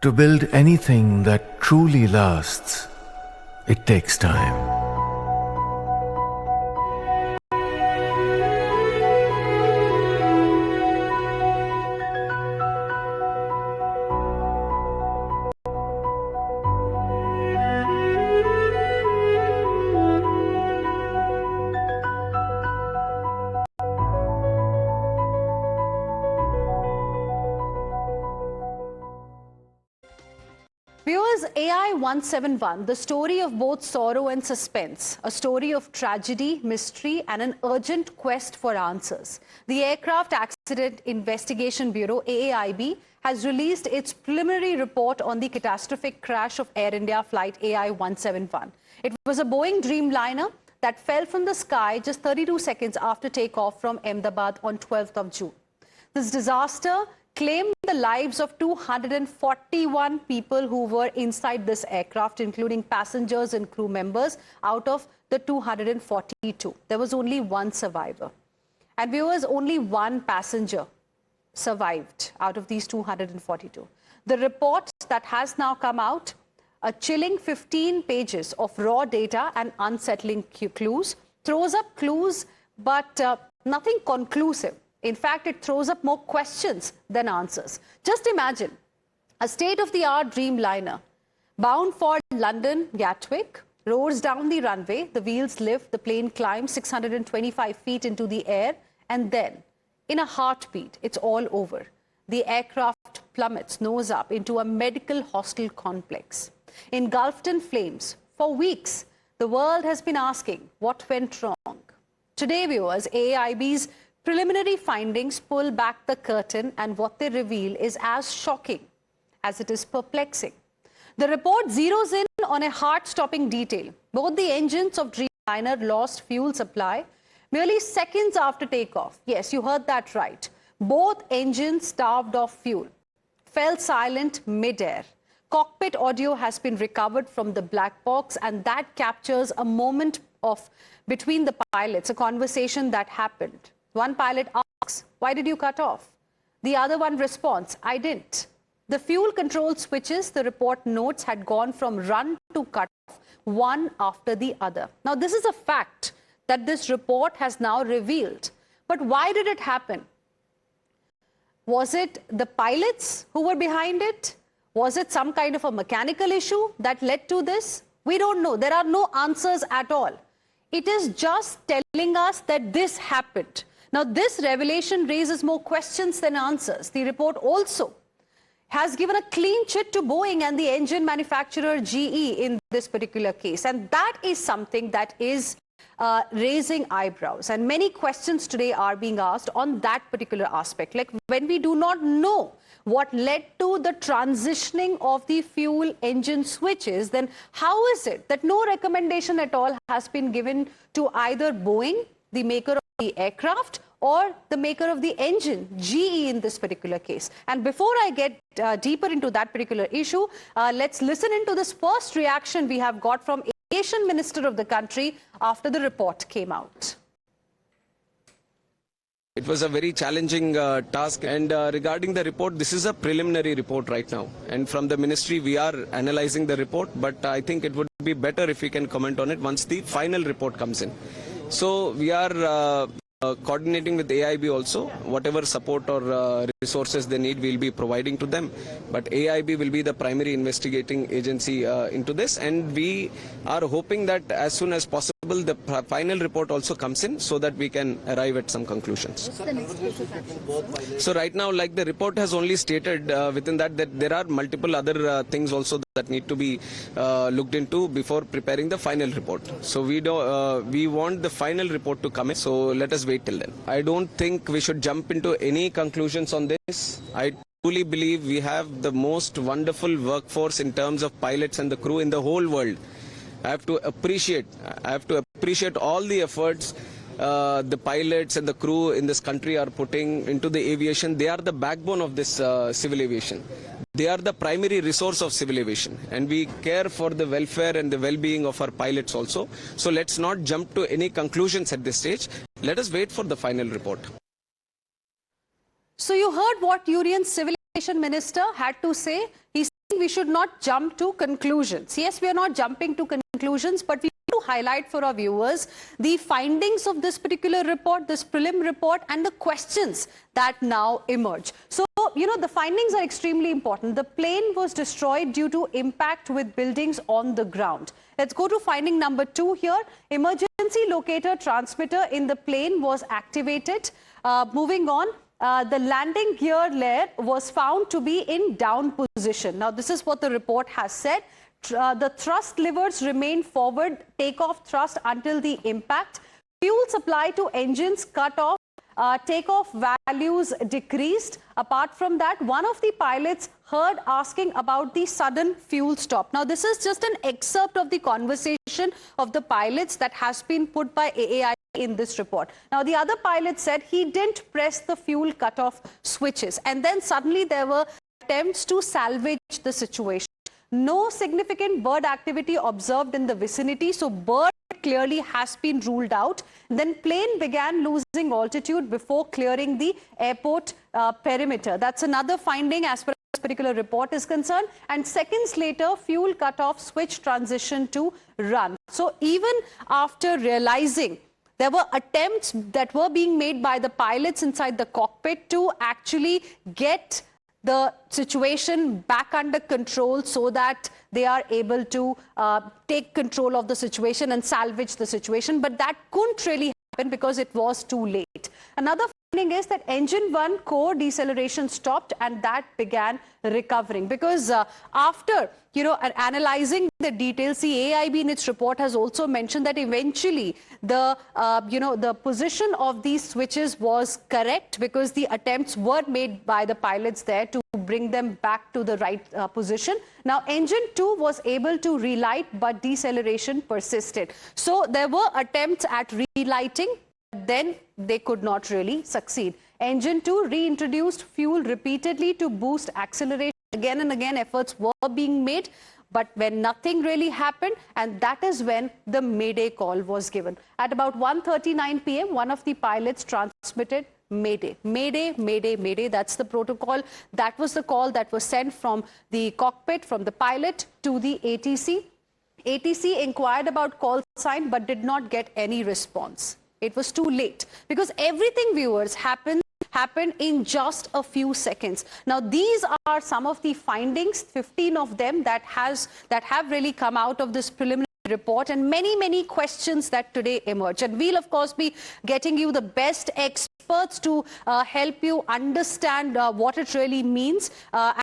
To build anything that truly lasts, it takes time. Viewers, AI 171, the story of both sorrow and suspense, a story of tragedy, mystery, and an urgent quest for answers. The Aircraft Accident Investigation Bureau, AAIB, has released its preliminary report on the catastrophic crash of Air India flight AI 171. It was a Boeing Dreamliner that fell from the sky just 32 seconds after takeoff from Ahmedabad on 12th of June. This disaster claimed the lives of 241 people who were inside this aircraft, including passengers and crew members. Out of the 242, there was only one survivor. And viewers, only one passenger survived out of these 242. The report that has now come out, a chilling 15 pages of raw data and unsettling clues, throws up clues but nothing conclusive. In fact, it throws up more questions than answers. Just imagine a state-of-the-art Dreamliner bound for London Gatwick, roars down the runway, the wheels lift, the plane climbs 625 feet into the air, and then, in a heartbeat, it's all over. The aircraft plummets nose up into a medical hostel complex. Engulfed in flames, for weeks, the world has been asking what went wrong. Today, viewers, AAIB's preliminary findings pull back the curtain, and what they reveal is as shocking as it is perplexing. The report zeroes in on a heart-stopping detail. Both the engines of Dreamliner lost fuel supply merely seconds after takeoff. Yes, you heard that right. Both engines starved of fuel, fell silent mid-air. Cockpit audio has been recovered from the black box, and that captures a moment between the pilots, a conversation that happened. One pilot asks, "Why did you cut off?" The other one responds, "I didn't." The fuel control switches, the report notes, had gone from run to cut off, one after the other. Now, this is a fact that this report has now revealed. But why did it happen? Was it the pilots who were behind it? Was it some kind of a mechanical issue that led to this? We don't know. There are no answers at all. It is just telling us that this happened. Now, this revelation raises more questions than answers. The report also has given a clean chit to Boeing and the engine manufacturer GE in this particular case. And that is something that is raising eyebrows. And many questions today are being asked on that particular aspect. Like, when we do not know what led to the transitioning of the fuel engine switches, then how is it that no recommendation at all has been given to either Boeing, the maker of the aircraft, or the maker of the engine, GE, in this particular case? And before I get deeper into that particular issue, let's listen into this first reaction we have got from Aviation Minister of the country after the report came out. It was a very challenging task, and regarding the report, this is a preliminary report right now, and from the ministry we are analyzing the report, but I think it would be better if we can comment on it once the final report comes in. So we are coordinating with AIB also. Whatever support or resources they need, we'll be providing to them. But AIB will be the primary investigating agency into this, and we are hoping that as soon as possible the final report also comes in so that we can arrive at some conclusions. So right now, like the report has only stated within that there are multiple other things also that need to be looked into before preparing the final report. So we want the final report to come in, so let us wait till then. I don't think we should jump into any conclusions on this. I truly believe we have the most wonderful workforce in terms of pilots and the crew in the whole world. I have to appreciate all the efforts the pilots and the crew in this country are putting into the aviation. They are the backbone of this civil aviation. They are the primary resource of civil aviation, and we care for the welfare and the well-being of our pilots also. So let's not jump to any conclusions at this stage. Let us wait for the final report. So you heard what Union Civil Aviation Minister had to say. He we should not jump to conclusions. Yes, we are not jumping to conclusions, but we to highlight for our viewers the findings of this particular report, this prelim report, and the questions that now emerge. So, the findings are extremely important. The plane was destroyed due to impact with buildings on the ground. Let's go to finding number 2 here. Emergency locator transmitter in the plane was activated. Moving on. The landing gear layer was found to be in down position. Now, this is what the report has said. The thrust levers remain forward, takeoff thrust until the impact. Fuel supply to engines cut off. Takeoff values decreased. Apart from that, one of the pilots heard asking about the sudden fuel stop. Now, this is just an excerpt of the conversation of the pilots that has been put by AAIB in this report. Now, the other pilot said he didn't press the fuel cutoff switches, and then suddenly there were attempts to salvage the situation. No significant bird activity observed in the vicinity, so bird clearly has been ruled out. Then plane began losing altitude before clearing the airport perimeter. That's another finding as far as this particular report is concerned. And seconds later, fuel cutoff switch transitioned to run. So even after realizing there were attempts that were being made by the pilots inside the cockpit to actually get the situation back under control so that they are able to take control of the situation and salvage the situation. But that couldn't really happen because it was too late. Another finding is that engine 1 core deceleration stopped and that began recovering. Because after, analyzing the details, the AAIB in its report has also mentioned that eventually the position of these switches was correct because the attempts were made by the pilots there to bring them back to the right position. Now, engine 2 was able to relight, but deceleration persisted. So there were attempts at relighting, but then they could not really succeed. Engine 2 reintroduced fuel repeatedly to boost acceleration. Again and again, efforts were being made, but when nothing really happened, and that is when the Mayday call was given. At about 1:39 p.m., one of the pilots transmitted Mayday. Mayday, Mayday, Mayday. That's the protocol. That was the call that was sent from the cockpit, from the pilot to the ATC. ATC inquired about call sign but did not get any response. It was too late because everything, viewers, happened in just a few seconds. Now, these are some of the findings, 15 of them that have really come out of this preliminary report, and many questions that today emerge. And we'll, of course, be getting you the best experts to help you understand what it really means.